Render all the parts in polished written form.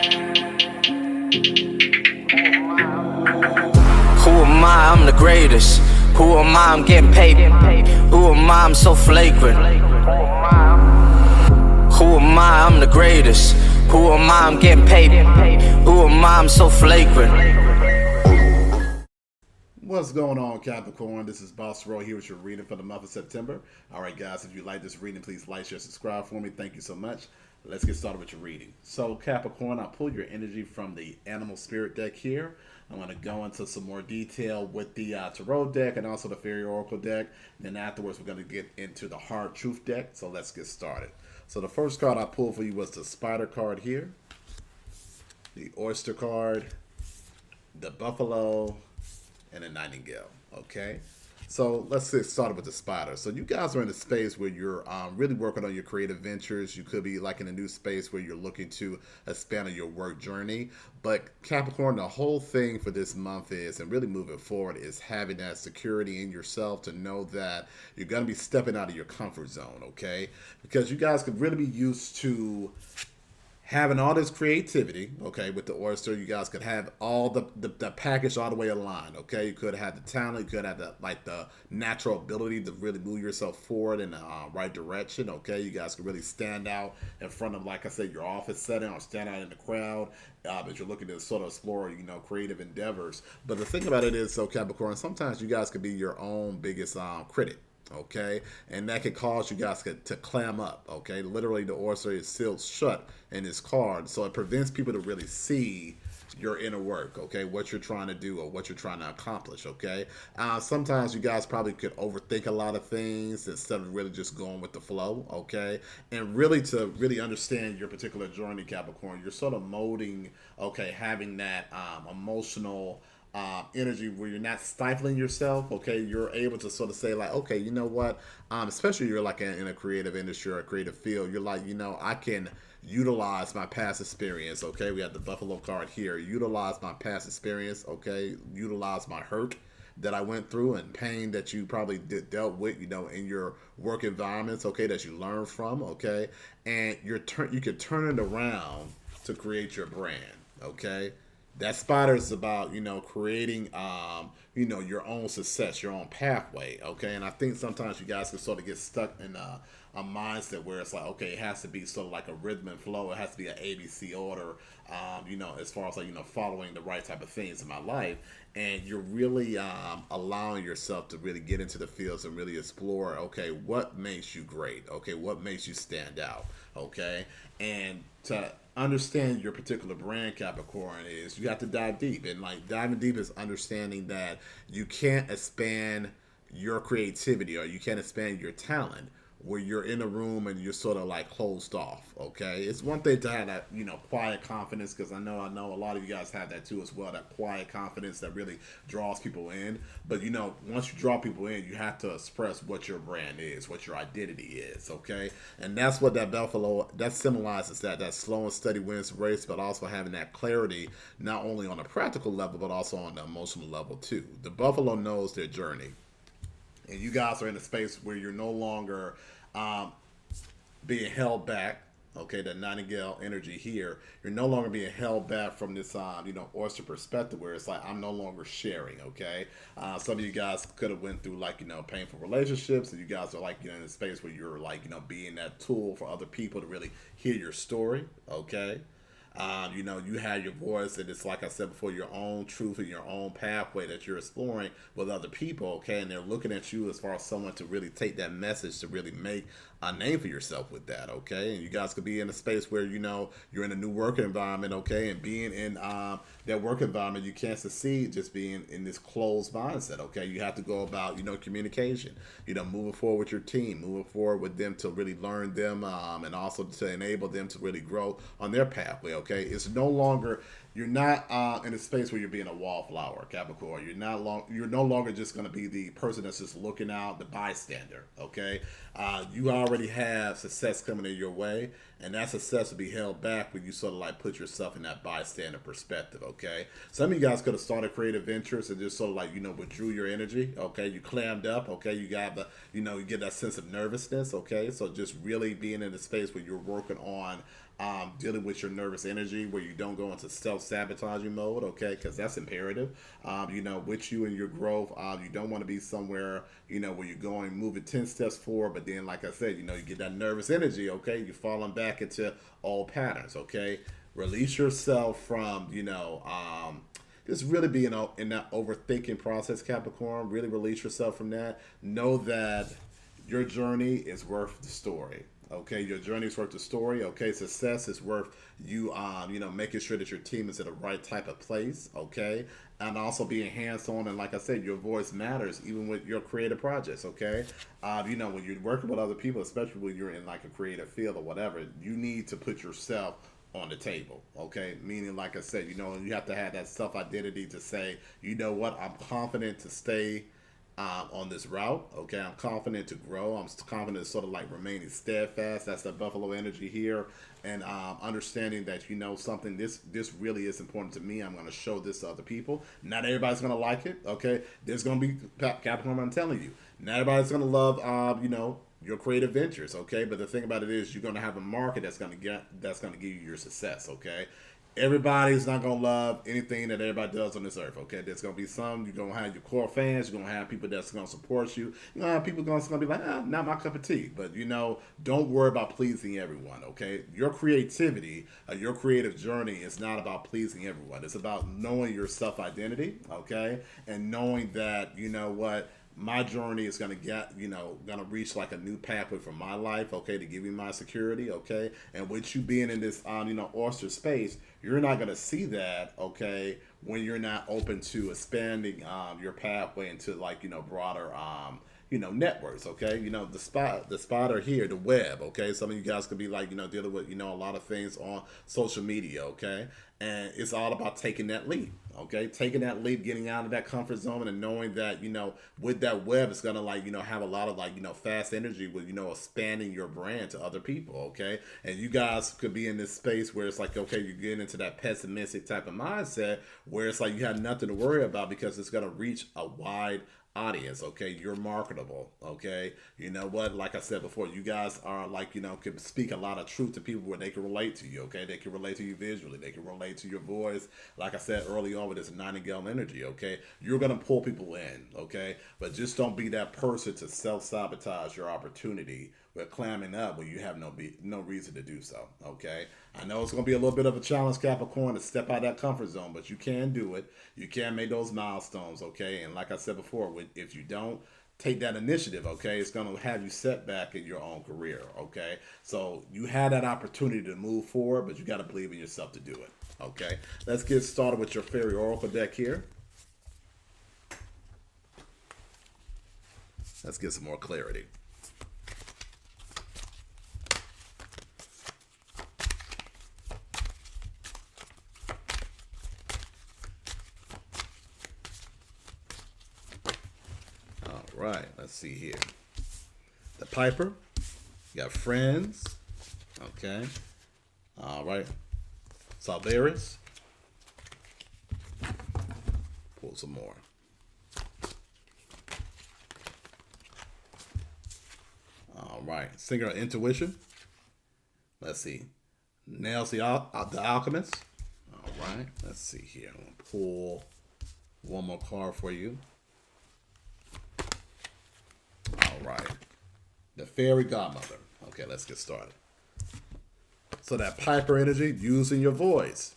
Who am I? I'm the greatest. Who am I? I'm getting paid. Who am I? I'm so flagrant. Who am I? I'm the greatest. Who am I? I'm getting paid. Who am I? I'm so flagrant. What's going on, Capricorn? This is Boss Roy here with your reading for the month of September. All right, guys, if you like this reading, please like, share, subscribe for me. Thank you so much. Let's get started with your reading. So, Capricorn, I pulled your energy from the Animal Spirit deck here. I'm going to go into some more detail with the Tarot deck and also the Fairy Oracle deck. Then afterwards, we're going to get into the Hard Truth deck. So let's get started. So the first card I pulled for you was the Spider card here, the Oyster card, the Buffalo, and a Nightingale. Okay, so let's get started with the Spider. So you guys are in a space where you're really working on your creative ventures. You could be like in a new space where you're looking to expand on your work journey. But Capricorn, the whole thing for this month is, and really moving forward, is having that security in yourself to know that you're going to be stepping out of your comfort zone. Okay, because you guys could really be used to having all this creativity, okay, with the Oyster. You guys could have all the package all the way aligned, okay. You could have the talent, you could have the natural ability to really move yourself forward in the right direction, okay. You guys could really stand out in front of, like I said, your office setting, or stand out in the crowd as you're looking to sort of explore, creative endeavors. But the thing about it is, so Capricorn, sometimes you guys could be your own biggest critic. Okay, and that could cause you guys to clam up. Okay, literally the Oyster is sealed shut in this card, so it prevents people to really see your inner work. Okay, what you're trying to do or what you're trying to accomplish. Okay, sometimes you guys probably could overthink a lot of things instead of really just going with the flow. Okay, and really to really understand your particular journey, Capricorn, you're sort of molding. Okay, having that emotional energy where you're not stifling yourself. Okay, you're able to sort of say like, okay, you know what, especially you're like in a creative industry or a creative field, you're like, I can utilize my past experience. Okay, we have the Buffalo card here. Utilize my past experience. Okay, utilize my hurt that I went through and pain that you probably dealt with, in your work environments. Okay, that you learned from. Okay, and you could turn it around to create your brand. Okay, that Spider is about, creating, your own success, your own pathway. Okay, and I think sometimes you guys can sort of get stuck in a mindset where it's like, okay, it has to be sort of like a rhythm and flow. It has to be an ABC order, as far as like, following the right type of things in my life. And you're really allowing yourself to really get into the fields and really explore, okay, what makes you great? Okay, what makes you stand out? Okay, and to understand your particular brand, Capricorn, is you have to dive deep. And like diving deep is understanding that you can't expand your creativity or you can't expand your talent where you're in a room and you're sort of like closed off. Okay, it's one thing to have that, quiet confidence, because I know a lot of you guys have that too as well, that quiet confidence that really draws people in. But once you draw people in, you have to express what your brand is, what your identity is. Okay, and that's what that Buffalo that symbolizes, that slow and steady wins the race, but also having that clarity not only on a practical level but also on the emotional level too. The Buffalo knows their journey, and you guys are in a space where you're no longer being held back. Okay, the Nightingale energy here, you're no longer being held back from this, Oyster perspective, where it's like, I'm no longer sharing. Okay, some of you guys could have went through like, painful relationships, and you guys are like, in a space where you're like, being that tool for other people to really hear your story. Okay, you have your voice, and it's like I said before, your own truth and your own pathway that you're exploring with other people, okay? And they're looking at you as far as someone to really take that message to really make a name for yourself with that, okay? And you guys could be in a space where, you're in a new work environment, okay? And being in that work environment, you can't succeed just being in this closed mindset, okay? You have to go about, communication, moving forward with your team, moving forward with them to really learn them, and also to enable them to really grow on their pathway, okay? It's no longer, you're not in a space where you're being a wallflower, Capricorn. You're no longer just going to be the person that's just looking out, the bystander. Okay, you already have success coming in your way, And that success will be held back when you sort of like put yourself in that bystander perspective, okay? Some of you guys could have started creative ventures and just sort of like, withdrew your energy, okay? You clammed up, okay? You got the, you get that sense of nervousness, okay? So just really being in a space where you're working on dealing with your nervous energy, where you don't go into self-sabotaging mode, okay? Because that's imperative. With you and your growth, you don't want to be somewhere, where you're going, moving 10 steps forward, but then, like I said, you get that nervous energy, okay? You're falling back into old patterns, okay? Release yourself from, just really be in that overthinking process, Capricorn. Really release yourself from that. Know that your journey is worth the story. Okay, your journey is worth the story. Okay, success is worth you, making sure that your team is in the right type of place. Okay, and also being hands-on, and like I said, your voice matters even with your creative projects. Okay, when you're working with other people, especially when you're in like a creative field or whatever, you need to put yourself on the table. Okay, meaning, like I said, you have to have that self-identity to say, you know what, I'm confident to stay on this route. Okay, I'm confident to grow. I'm confident to sort of like remaining steadfast. That's the Buffalo energy here, and understanding that something. This really is important to me. I'm going to show this to other people. Not everybody's going to like it. Okay, there's going to be Capricorn. I'm telling you, not everybody's going to love your creative ventures. Okay, but the thing about it is, you're going to have a market that's going to give you your success. Okay. Everybody's not going to love anything that everybody does on this earth, okay? There's going to be some, you're going to have your core fans, you're going to have people that's going to support you. You're going to have people going to be like, not my cup of tea. But, don't worry about pleasing everyone, okay? Your creativity, your creative journey is not about pleasing everyone. It's about knowing your self-identity, okay? And knowing that, my journey is going to going to reach like a new pathway for my life, okay, to give me my security, okay? And with you being in this, oyster space, you're not going to see that, okay, when you're not open to expanding your pathway into like, broader, networks, okay? The spot are here, the web, okay? Some of you guys could be like, dealing with, a lot of things on social media, okay? And it's all about taking that leap, okay? Taking that leap, getting out of that comfort zone, and knowing that, with that web, it's gonna like, have a lot of like, fast energy with, expanding your brand to other people, okay? And you guys could be in this space where it's like, okay, you're getting into that pessimistic type of mindset where it's like you have nothing to worry about because it's gonna reach a wide audience, okay? You're marketable, okay? You know what? Like I said before, you guys are like, can speak a lot of truth to people where they can relate to you, okay? They can relate to you visually. They can relate to your voice. Like I said early on with this nightingale energy, okay? You're going to pull people in, okay? But just don't be that person to self-sabotage your opportunity with clamming up when you have no reason to do so, okay? I know it's going to be a little bit of a challenge, Capricorn, to step out of that comfort zone, but you can do it. You can make those milestones, okay? And like I said before, if you don't take that initiative, okay, it's going to have you set back in your own career, okay? So you had that opportunity to move forward, but you got to believe in yourself to do it, okay? Let's get started with your Fairy Oracle deck here. Let's get some more clarity. Right, let's see here. The Piper, you got Friends, okay. All right, Salvaris. Pull some more. All right, Singer of Intuition. Let's see. Nails the Alchemist. All right, let's see here. I'm gonna pull one more card for you. All right, the Fairy Godmother. Okay, let's get started. So that Piper energy, using your voice.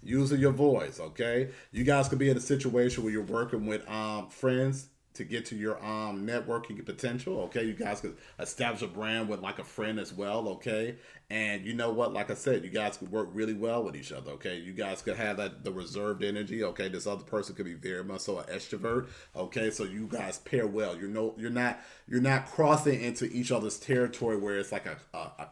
Using your voice, okay? You guys could be in a situation where you're working with friends to get to your networking potential, okay? You guys could establish a brand with like a friend as well, okay? And you know what? Like I said, you guys could work really well with each other, okay? You guys could have the reserved energy, okay? This other person could be very much so an extrovert, okay? So you guys pair well. You're not crossing into each other's territory where it's like a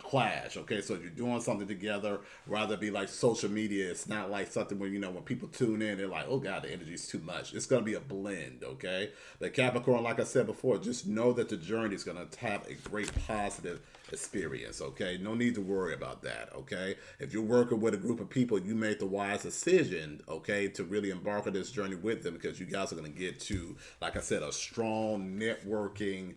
clash, okay? So if you're doing something together, rather be like social media, it's not like something where, when people tune in, they're like, oh God, the energy is too much. It's going to be a blend, okay? But Capricorn, like I said before, just know that the journey is going to have a great positive experience, okay? No need to worry about that, okay? If you're working with a group of people, you made the wise decision, okay, to really embark on this journey with them, because you guys are going to get to, like I said, a strong networking,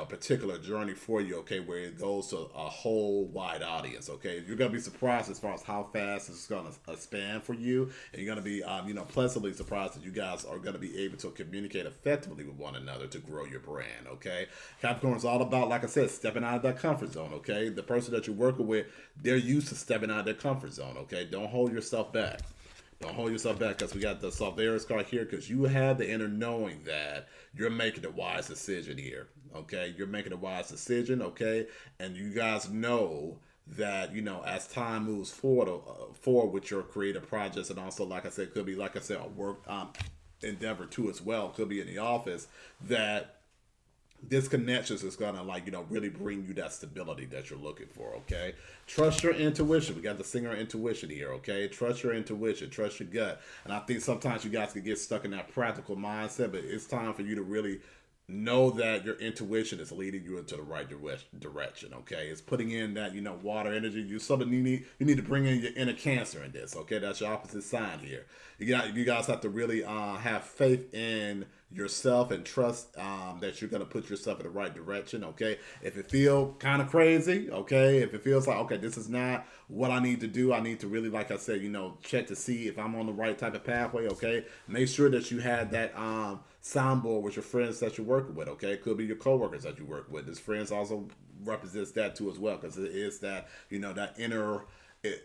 particular journey for you, okay, where it goes to a whole wide audience, okay? You're going to be surprised as far as how fast it's going to expand for you, and you're going to be, pleasantly surprised that you guys are going to be able to communicate effectively with one another to grow your brand, okay? Capricorn is all about, like I said, stepping out of that comfort zone, okay? The person that you're working with, they're used to stepping out of their comfort zone, okay? Don't hold yourself back. Don't hold yourself back, because we got the Solveras card here, because you have the inner knowing that you're making a wise decision here, okay? You're making a wise decision, okay? And you guys know that, as time moves forward with your creative projects, and also, like I said, could be, like I said, a work endeavor too as well, could be in the office, that this connections is gonna really bring you that stability that you're looking for, okay? Trust your intuition. We got the singer intuition here, okay? Trust your intuition, trust your gut. And I think sometimes you guys can get stuck in that practical mindset, but it's time for you to really know that your intuition is leading you into the right direction, okay? It's putting in that, water energy. You need to bring in your inner Cancer in this, okay? That's your opposite sign here. You guys have to really have faith in yourself and trust that you're going to put yourself in the right direction, okay? If it feels kind of crazy, okay? If it feels like, okay, this is not what I need to do, I need to really, like I said, check to see if I'm on the right type of pathway, okay? Make sure that you had that soundboard with your friends that you're working with, okay? It could be your coworkers that you work with. This friends also represents that too as well, because it is that, that inner...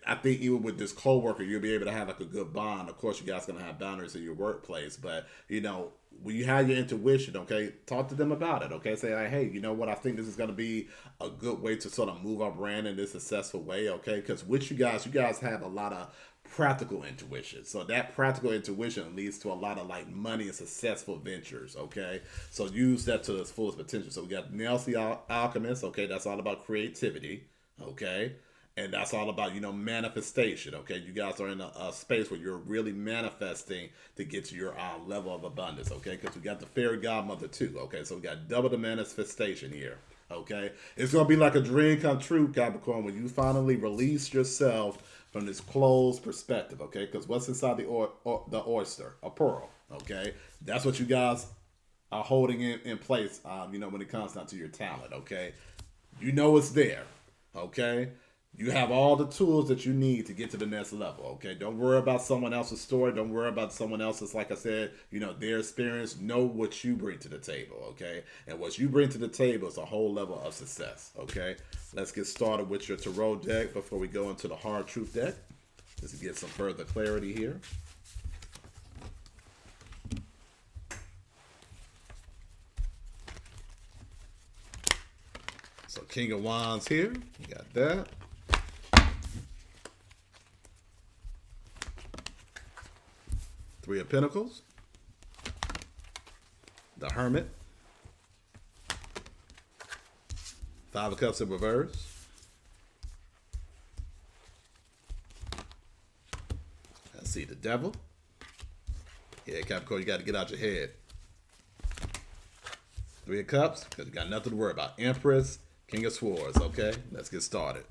I think even with this coworker, you'll be able to have like a good bond. Of course, you guys gonna have boundaries in your workplace, but when you have your intuition, okay, talk to them about it, okay? Say like, hey, you know what? I think this is gonna be a good way to sort of move our brand in this successful way, okay? Because with you guys have a lot of practical intuition. So that practical intuition leads to a lot of like money and successful ventures, okay? So use that to its fullest potential. So we got Nelsie Alchemist, okay? That's all about creativity, okay? And that's all about, manifestation, okay? You guys are in a space where you're really manifesting to get to your level of abundance, okay? Because we got the fairy godmother too, okay? So we got double the manifestation here, okay? It's going to be like a dream come true, Capricorn, when you finally release yourself from this closed perspective, okay? Because what's inside the oyster? A pearl, okay? That's what you guys are holding in place, when it comes down to your talent, okay? You know it's there, okay? You have all the tools that you need to get to the next level, okay? Don't worry about someone else's story. Don't worry about someone else's, like I said, their experience. Know what you bring to the table, okay? And what you bring to the table is a whole level of success, okay? Let's get started with your tarot deck before we go into the hard truth deck. Just to get some further clarity here. So King of Wands here. You got that. Three of Pentacles, the Hermit, Five of Cups in reverse, let's see, the Devil. Yeah, Capricorn, you got to get out your head. Three of Cups, because you got nothing to worry about. Empress, King of Swords, okay? Let's get started.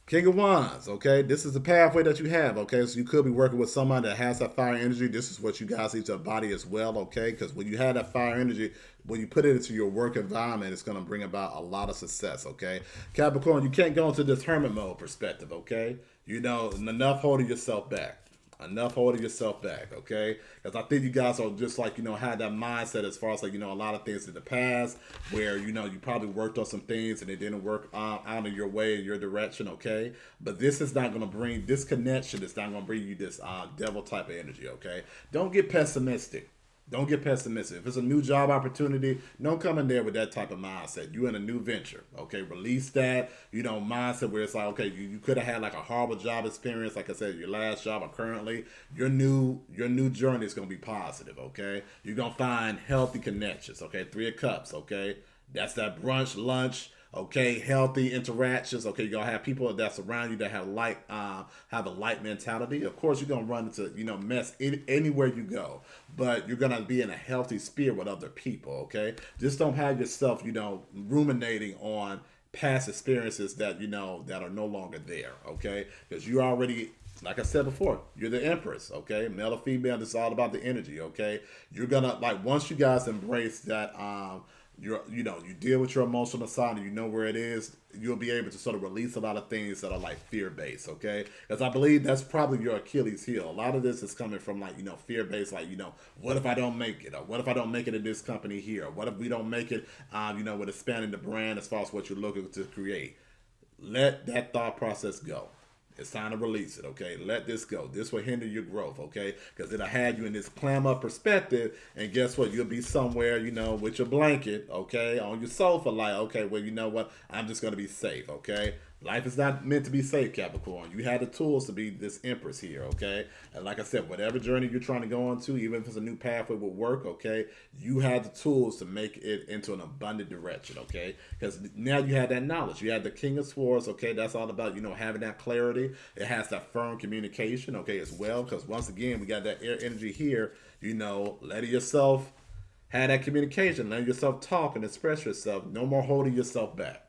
King of Wands, okay? This is the pathway that you have, okay? So you could be working with someone that has that fire energy. This is what you guys need to embody as well, okay? Because when you have that fire energy, when you put it into your work environment, it's going to bring about a lot of success, okay? Capricorn, you can't go into this hermit mode perspective, okay? Enough holding yourself back. Enough holding yourself back, okay? Because I think you guys are just like, had that mindset as far as like, a lot of things in the past where, you probably worked on some things and it didn't work out of your way, in your direction, okay? But this is not going to bring, this connection is not going to bring you this devil type of energy, okay? Don't get pessimistic. Don't get pessimistic. If it's a new job opportunity, don't come in there with that type of mindset. You're in a new venture, okay? Release that, mindset where it's like, okay, you could have had like a horrible job experience, like I said, your last job or currently. Your new journey is going to be positive, okay? You're going to find healthy connections, okay? Three of Cups, okay? That's that brunch, lunch, Okay, healthy interactions. Okay, you're gonna have people that's around you that have a light mentality. Of course, you're gonna run into mess anywhere you go, but you're gonna be in a healthy spirit with other people. Okay, just don't have yourself ruminating on past experiences that that are no longer there. Okay, because you already, like I said before, you're the empress. Okay, male or female, it's all about the energy. Okay, you're gonna, like, once you guys embrace that, you deal with your emotional side and you know where it is, you'll be able to sort of release a lot of things that are like fear based. Okay, because I believe that's probably your Achilles heel. A lot of this is coming from, like, fear based, like, what if I don't make it, or what if I don't make it in this company here, or what if we don't make it with expanding the brand as far as what you're looking to create. Let that thought process go. It's time to release it, okay? Let this go. This will hinder your growth, okay? Because it'll have you in this clam up perspective, and guess what? You'll be somewhere, with your blanket, okay, on your sofa, like, okay, well, you know what? I'm just going to be safe, okay? Life is not meant to be safe, Capricorn. You had the tools to be this empress here, okay? And like I said, whatever journey you're trying to go on to, even if it's a new pathway with work, okay, you have the tools to make it into an abundant direction, okay? Because now you have that knowledge. You have the King of Swords, okay? That's all about, having that clarity. It has that firm communication, okay, as well. Because once again, we got that air energy here, letting yourself have that communication, letting yourself talk and express yourself. No more holding yourself back.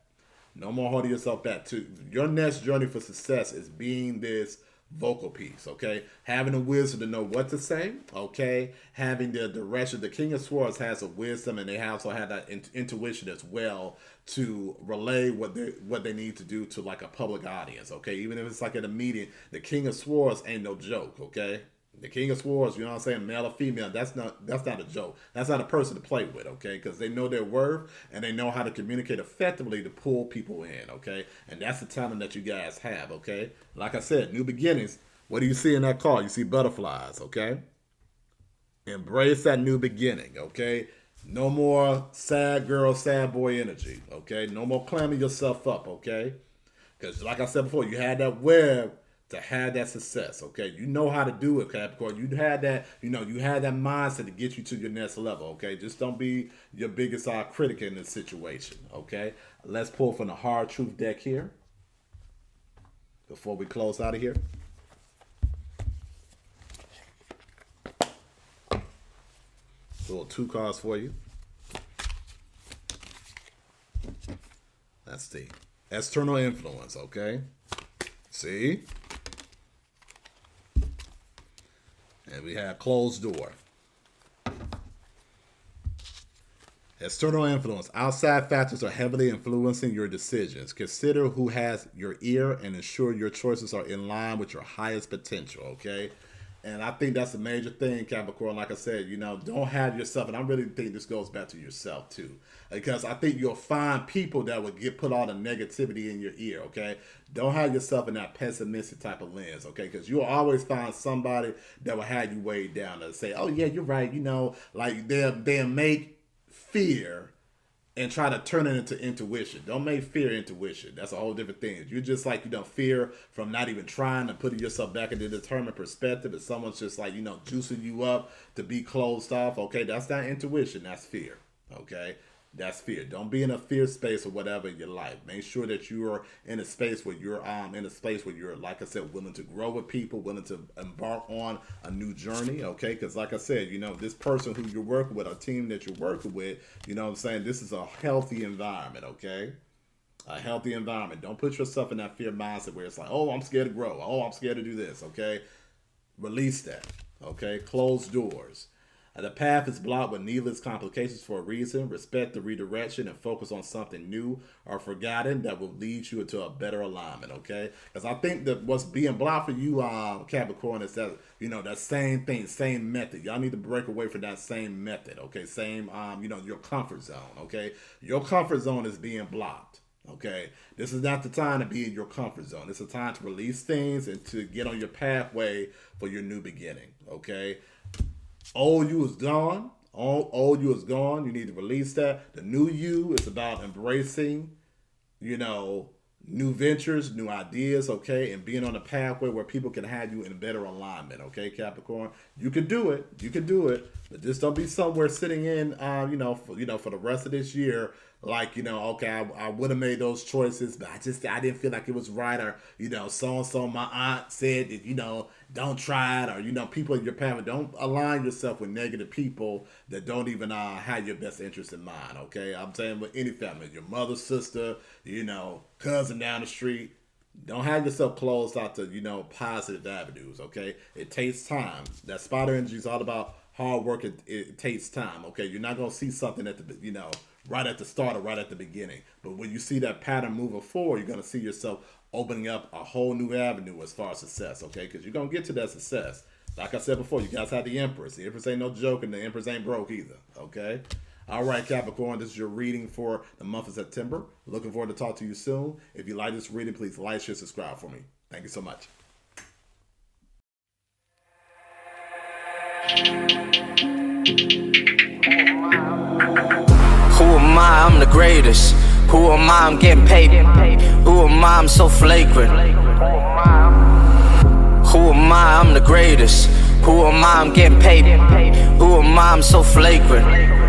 No more holding yourself back. Your next journey for success is being this vocal piece, okay? Having the wisdom to know what to say, okay? Having the direction. The King of Swords has a wisdom, and they also have that intuition as well to relay what they need to do to, like, a public audience, okay? Even if it's like at a meeting, the King of Swords ain't no joke, okay? The King of Swords, you know what I'm saying, male or female, that's not a joke. That's not a person to play with, okay? Because they know their worth and they know how to communicate effectively to pull people in, okay? And that's the talent that you guys have, okay? Like I said, new beginnings. What do you see in that card? You see butterflies, okay? Embrace that new beginning, okay? No more sad girl, sad boy energy, okay? No more clamming yourself up, okay? Because like I said before, you had that web to have that success, okay? You know how to do it, Capricorn. You had that, you had that mindset to get you to your next level, okay? Just don't be your biggest critic in this situation, okay? Let's pull from the Hard Truth deck here before we close out of here. Pull 2 cards for you. That's the external influence, okay? See? And we have closed door. External influence. Outside factors are heavily influencing your decisions. Consider who has your ear and ensure your choices are in line with your highest potential, okay? And I think that's a major thing, Capricorn. Like I said, don't have yourself, and I really think this goes back to yourself too. Because I think you'll find people that will put all the negativity in your ear, okay? Don't have yourself in that pessimistic type of lens, okay? Because you'll always find somebody that will have you weighed down and say, oh yeah, you're right, like they'll make fear and try to turn it into intuition. Don't make fear intuition. That's a whole different thing. You're just like, fear from not even trying and putting yourself back in the determined perspective. If someone's just like, juicing you up to be closed off, okay, that's not intuition. That's fear, okay? That's fear. Don't be in a fear space or whatever in your life. Make sure that you are in a space where you're like I said, willing to grow with people, willing to embark on a new journey, okay? Because like I said, this person who you're working with, a team that you're working with, this is a healthy environment, okay? A healthy environment. Don't put yourself in that fear mindset where it's like, oh, I'm scared to grow. Oh, I'm scared to do this, okay? Release that, okay? Close doors. The path is blocked with needless complications for a reason. Respect the redirection and focus on something new or forgotten that will lead you into a better alignment, okay? Because I think that what's being blocked for you, Capricorn, is that, that same thing, same method. Y'all need to break away from that same method, okay? Same, your comfort zone, okay? Your comfort zone is being blocked. Okay, this is not the time to be in your comfort zone. It's a time to release things and to get on your pathway for your new beginning, okay? Old you is gone. Old you is gone. You need to release that. The new you is about embracing, new ventures, new ideas, okay, and being on a pathway where people can have you in a better alignment, okay, Capricorn. You can do it. You can do it. But just don't be somewhere sitting in, for the rest of this year, like, okay, I would have made those choices, but I didn't feel like it was right, or so and so my aunt said that don't try it, or people in your family. Don't align yourself with negative people that don't even have your best interest in mind. Okay, I'm saying with any family, your mother, sister, cousin down the street. Don't have yourself closed out to positive avenues. Okay, it takes time. That spider energy is all about hard work. It takes time. Okay, you're not gonna see something at the right at the start or right at the beginning. But when you see that pattern moving forward, you're gonna see yourself opening up a whole new avenue as far as success. Okay, because you're gonna get to that success. Like I said before, you guys have the Empress. The Empress ain't no joke, and the Empress ain't broke either. Okay. All right, Capricorn, this is your reading for the month of September. Looking forward to talk to you soon. If you like this reading, please like, share, subscribe for me. Thank you so much. Who am I? I'm the greatest. Who am I? I'm getting paid. Who am I? I'm so flagrant. Who am I? I'm the greatest. Who am I? I'm getting paid. Who am I? I'm so flagrant.